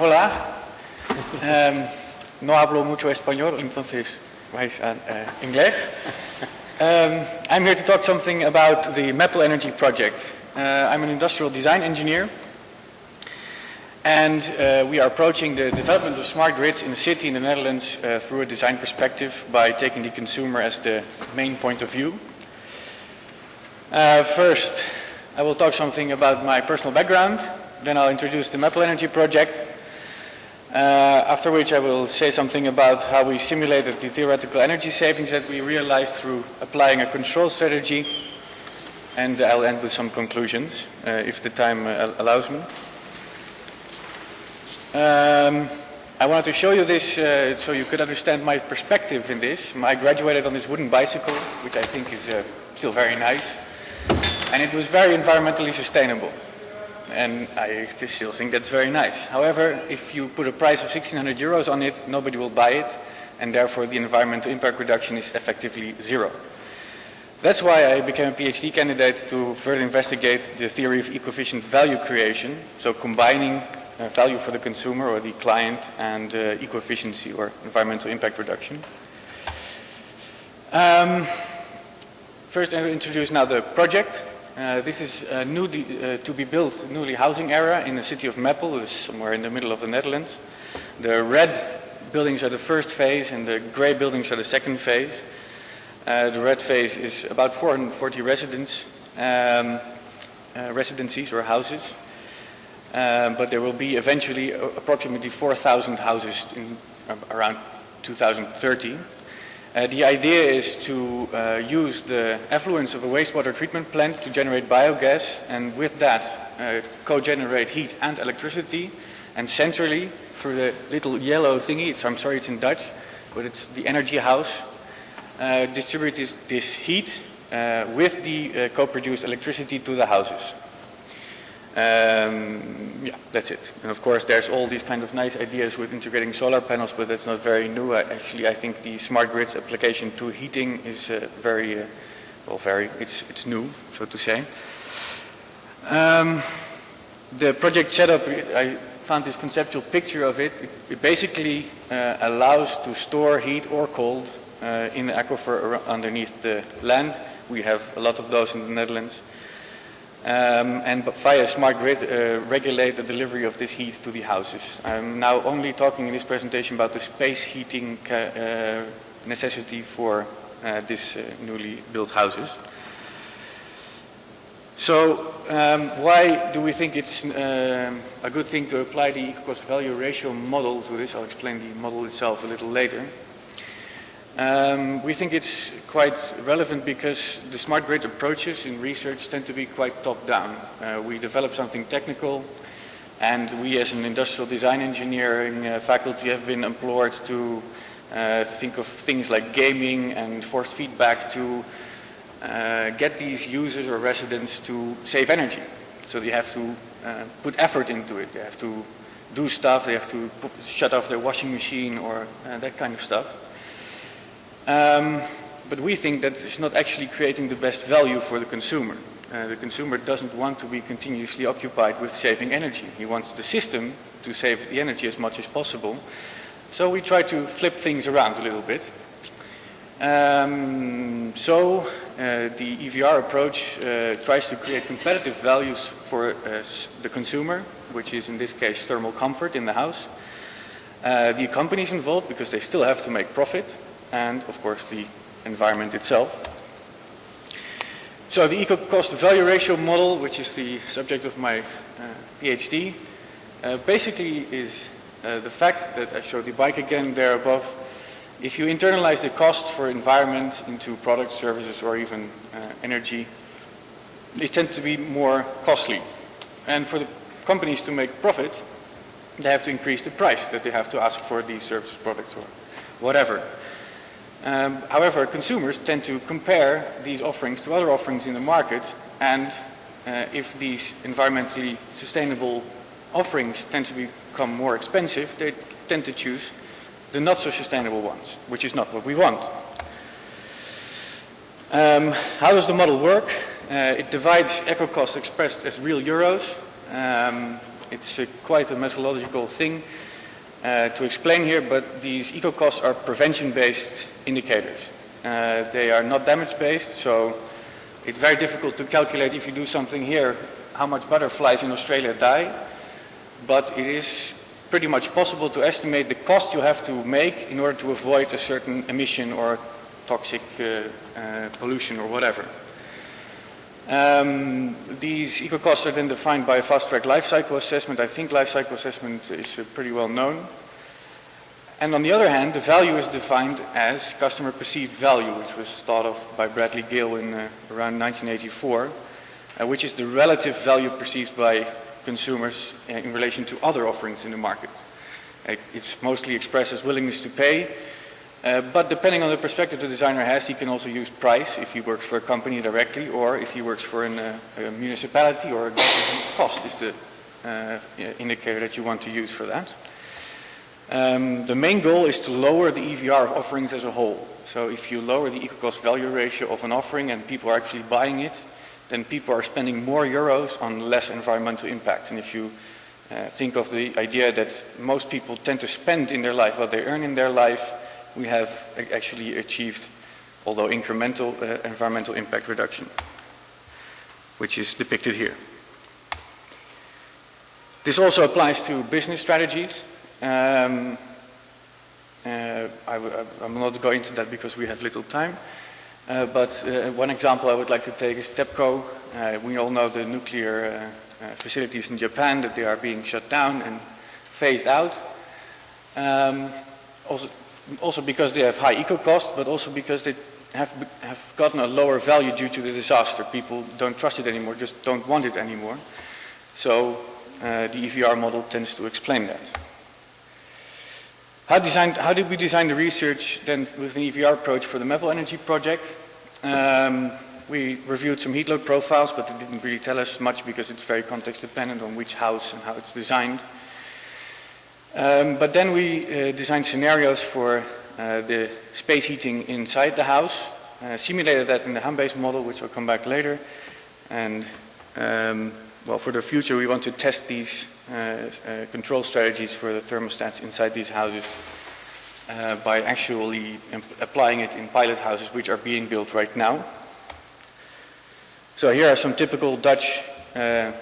Hola. No hablo mucho español, entonces vais a inglés. I'm here to talk something about the Maple Energy project. I'm an industrial design engineer, and we are approaching the development of smart grids in the city in the Netherlands through a design perspective by taking the consumer as the main point of view. First, I will talk something about my personal background, then I'll introduce the Maple Energy project, after which I will say something about how we simulated the theoretical energy savings that we realized through applying a control strategy, and I'll end with some conclusions, if the time allows me. I wanted to show you this so you could understand my perspective in this. I graduated on this wooden bicycle, which I think is still very nice, and it was very environmentally sustainable. And I still think that's very nice. However, if you put a price of 1,600 euros on it, nobody will buy it, and therefore the environmental impact reduction is effectively zero. That's why I became a PhD candidate to further investigate the theory of eco-efficient value creation, so combining value for the consumer or the client and eco-efficiency or environmental impact reduction. First, I will introduce now the project. This is a to be built newly housing area in the city of Meppel, somewhere in the middle of the Netherlands. The red buildings are the first phase and the gray buildings are the second phase. The red phase is about 440 residencies or houses, but there will be eventually approximately 4,000 houses in around 2030. The idea is to use the effluents of a wastewater treatment plant to generate biogas, and with that co-generate heat and electricity, and centrally through the little yellow thingy, I'm sorry it's in Dutch, but it's the energy house, distribute this heat with the co-produced electricity to the houses. Yeah, that's it. And of course there's all these kind of nice ideas with integrating solar panels, but that's not very new. Actually, I think the smart grids application to heating is it's new, so to say. The project setup, I found this conceptual picture of it. It basically allows to store heat or cold in the aquifer underneath the land. We have a lot of those in the Netherlands. And via smart grid regulate the delivery of this heat to the houses. I'm now only talking in this presentation about the space heating necessity for these newly built houses. So why do we think it's a good thing to apply the Ecocost-Value Ratio model to this? I'll explain the model itself a little later. We think it's quite relevant because the smart grid approaches in research tend to be quite top-down. We develop something technical, and we as an industrial design engineering faculty have been employed to think of things like gaming and forced feedback to get these users or residents to save energy. So they have to put effort into it. They have to do stuff, they have to shut off their washing machine or that kind of stuff. But we think that it's not actually creating the best value for the consumer. The consumer doesn't want to be continuously occupied with saving energy. He wants the system to save the energy as much as possible. So we try to flip things around a little bit. The EVR approach tries to create competitive values for the consumer, which is in this case thermal comfort in the house. The companies involved, because they still have to make profit, and of course the environment itself. So the Ecocost-Value Ratio model, which is the subject of my PhD, basically is the fact that I showed the bike again there above. If you internalize the cost for environment into products, services, or even energy, they tend to be more costly. And for the companies to make profit, they have to increase the price that they have to ask for these services, products, or whatever. However, consumers tend to compare these offerings to other offerings in the market, and if these environmentally sustainable offerings tend to become more expensive, they tend to choose the not so sustainable ones, which is not what we want. How does the model work? It divides eco cost expressed as real euros It's quite a methodological thing to explain here, but these eco-costs are prevention-based indicators. They are not damage-based, so it's very difficult to calculate if you do something here, how much butterflies in Australia die, but it is pretty much possible to estimate the cost you have to make in order to avoid a certain emission or toxic pollution or whatever. These eco-costs are then defined by a fast-track life cycle assessment. I think life cycle assessment is pretty well known. And on the other hand, the value is defined as customer perceived value, which was thought of by Bradley Gill in around 1984, which is the relative value perceived by consumers in relation to other offerings in the market. It's mostly expressed as willingness to pay, but depending on the perspective the designer has, he can also use price if he works for a company directly, or if he works for a municipality or a government. Cost is the indicator that you want to use for that. The main goal is to lower the EVR of offerings as a whole. So if you lower the eco-cost-value ratio of an offering and people are actually buying it, then people are spending more euros on less environmental impact. And if you think of the idea that most people tend to spend in their life what they earn in their life, we have actually achieved, although incremental, environmental impact reduction, which is depicted here. This also applies to business strategies. I will not go into that because we have little time. But one example I would like to take is TEPCO. We all know the nuclear facilities in Japan, that they are being shut down and phased out. Also because they have high eco-cost, but also because they have gotten a lower value due to the disaster. People don't trust it anymore, just don't want it anymore. So the EVR model tends to explain that. How did we design the research then with an EVR approach for the Maple Energy project? We reviewed some heat load profiles, but it didn't really tell us much because it's very context dependent on which house and how it's designed. But then we designed scenarios for the space heating inside the house, simulated that in the HAM-based model, which I'll come back later. And well, for the future, we want to test these control strategies for the thermostats inside these houses by actually applying it in pilot houses which are being built right now. So here are some typical Dutch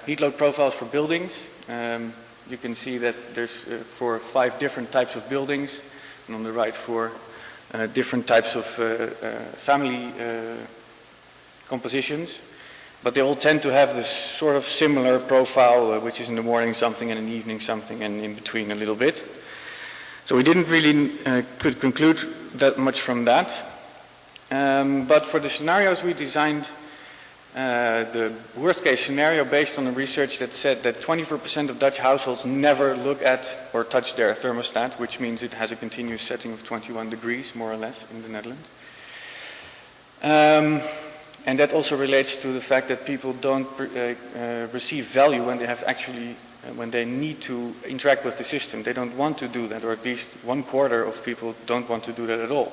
heat load profiles for buildings. You can see that there's for 5 different types of buildings, and on the right 4 different types of family compositions. But they all tend to have this sort of similar profile, which is in the morning something and in the evening something and in between a little bit. So we didn't really could conclude that much from that. But for the scenarios we designed the worst case scenario based on the research that said that 24% of Dutch households never look at or touch their thermostat, which means it has a continuous setting of 21 degrees, more or less, in the Netherlands. And that also relates to the fact that people don't receive value when they have actually, when they need to interact with the system. They don't want to do that, or at least 1/4 of people don't want to do that at all.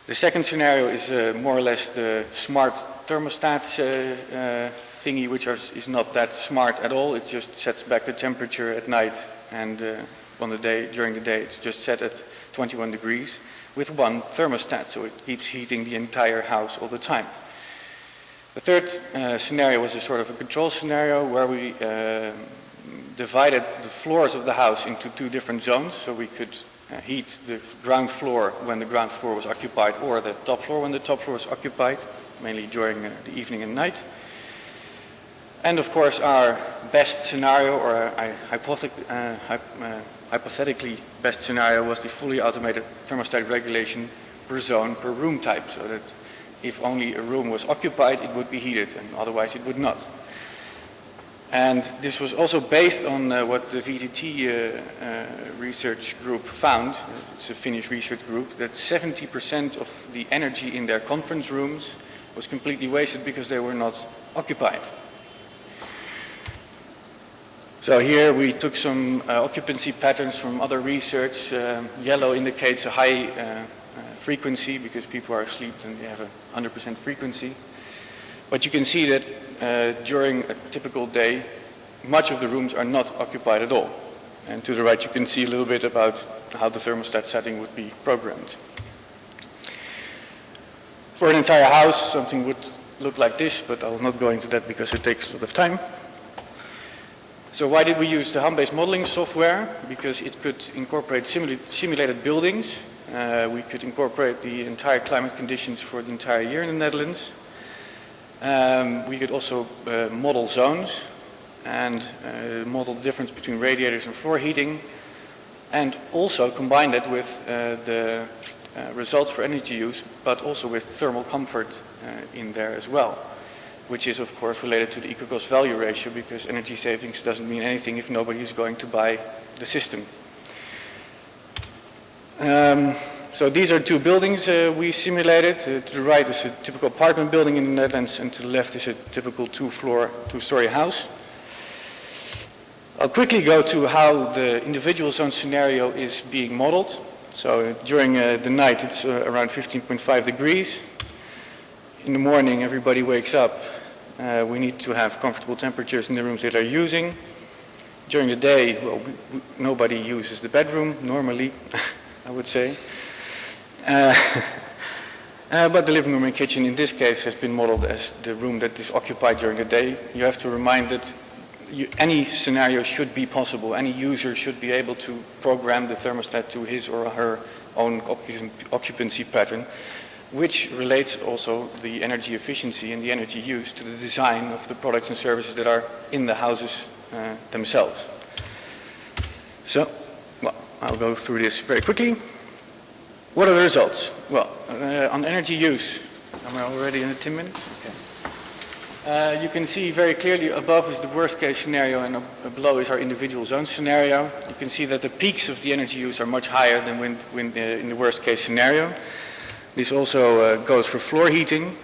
The second scenario is more or less the smart thermostat thingy, which is not that smart at all. It just sets back the temperature at night, and on the day, during the day, it's just set at 21 degrees. With one thermostat, so it keeps heating the entire house all the time. The third scenario was a sort of a control scenario where we divided the floors of the house into 2 different zones, so we could heat the ground floor when the ground floor was occupied, or the top floor when the top floor was occupied, mainly during the evening and night. And of course our best scenario, or hypothetically best scenario, was the fully automated thermostat regulation per zone, per room type, so that if only a room was occupied, it would be heated, and otherwise it would not. And this was also based on what the VTT research group found. It's a Finnish research group, that 70% of the energy in their conference rooms was completely wasted because they were not occupied. So here we took some occupancy patterns from other research. Yellow indicates a high frequency because people are asleep and they have a 100% frequency. But you can see that during a typical day, much of the rooms are not occupied at all. And to the right you can see a little bit about how the thermostat setting would be programmed. For an entire house, something would look like this, but I will not go into that because it takes a lot of time. So why did we use the home-based modeling software? Because it could incorporate simulated buildings. We could incorporate the entire climate conditions for the entire year in the Netherlands. We could also model zones and model the difference between radiators and floor heating, and also combine that with the results for energy use, but also with thermal comfort in there as well, which is of course related to the Ecocost-Value Ratio, because energy savings doesn't mean anything if nobody is going to buy the system. So these are two buildings we simulated. To the right is a typical apartment building in the Netherlands, and to the left is a typical two-story house. I'll quickly go to how the individual zone scenario is being modeled. So during the night it's around 15.5 degrees. In the morning everybody wakes up. We need to have comfortable temperatures in the rooms that they're using. During the day, well, nobody uses the bedroom normally, I would say. But the living room and kitchen in this case has been modeled as the room that is occupied during the day. You have to remind that any scenario should be possible. Any user should be able to program the thermostat to his or her own occupancy pattern, which relates also the energy efficiency and the energy use to the design of the products and services that are in the houses themselves. So, well, I'll go through this very quickly. What are the results? Well, on energy use, am I already in the 10 minutes? Okay. You can see very clearly above is the worst case scenario and below is our individual zone scenario. You can see that the peaks of the energy use are much higher than when in the worst case scenario. This also goes for floor heating.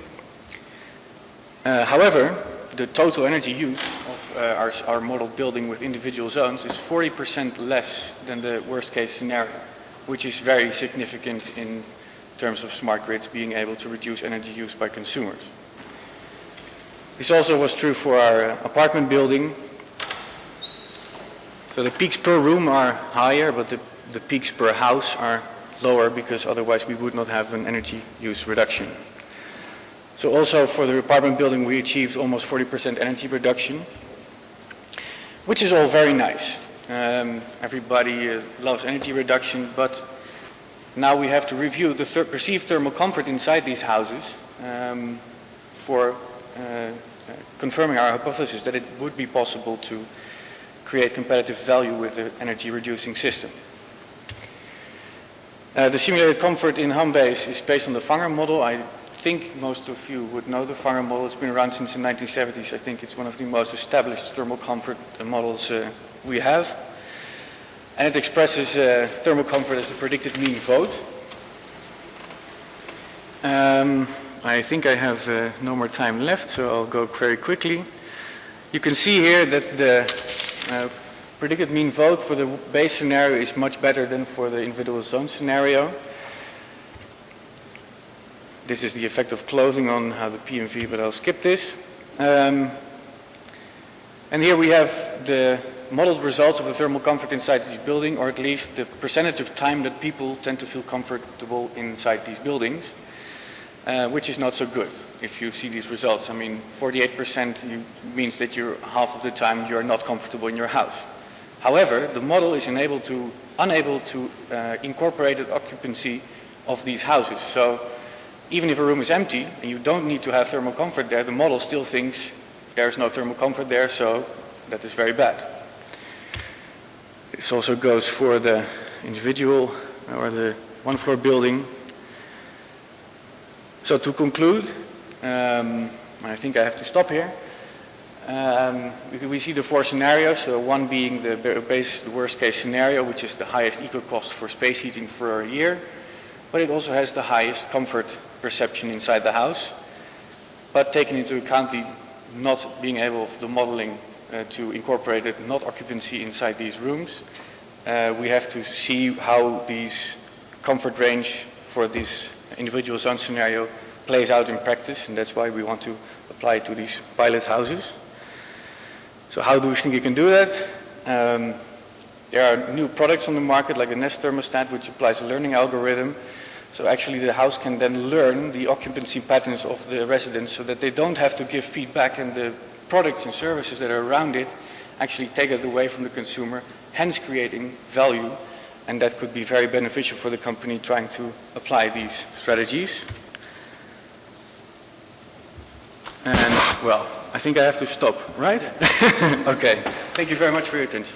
However, the total energy use of our modeled building with individual zones is 40% less than the worst case scenario, which is very significant in terms of smart grids being able to reduce energy use by consumers. This also was true for our apartment building. So the peaks per room are higher, but the peaks per house are lower, because otherwise we would not have an energy use reduction. So also for the apartment building we achieved almost 40% energy reduction, which is all very nice. Everybody loves energy reduction, but now we have to review the perceived thermal comfort inside these houses for confirming our hypothesis that it would be possible to create competitive value with an energy reducing system. The simulated comfort in home base is based on the Vanger model. I think most of you would know the Vanger model. It's been around since the 1970s. I think it's one of the most established thermal comfort models we have. And it expresses thermal comfort as the predicted mean vote. I think I have no more time left, so I'll go very quickly. You can see here that the predicted mean vote for the base scenario is much better than for the individual zone scenario. This is the effect of clothing on how the PMV, but I'll skip this. And here we have the modeled results of the thermal comfort inside this building, or at least the percentage of time that people tend to feel comfortable inside these buildings, which is not so good if you see these results. I mean, 48% means that you're half of the time you're not comfortable in your house. However, the model is unable to incorporate the occupancy of these houses. So even if a room is empty and you don't need to have thermal comfort there, the model still thinks there's no thermal comfort there, so that is very bad. This also goes for the individual or the one-floor building. So to conclude, I think I have to stop here. We see the four scenarios, so one being the worst case scenario, which is the highest eco cost for space heating for a year, but it also has the highest comfort perception inside the house. But taking into account the not being able of the modeling to incorporate it, not occupancy inside these rooms, we have to see how these comfort range for this individual zone scenario plays out in practice, and that's why we want to apply it to these pilot houses. So how do we think you can do that? There are new products on the market like the Nest thermostat, which applies a learning algorithm. So actually the house can then learn the occupancy patterns of the residents so that they don't have to give feedback, and the products and services that are around it actually take it away from the consumer, hence creating value. And that could be very beneficial for the company trying to apply these strategies. And well, I think I have to stop, right? Okay. Thank you very much for your attention.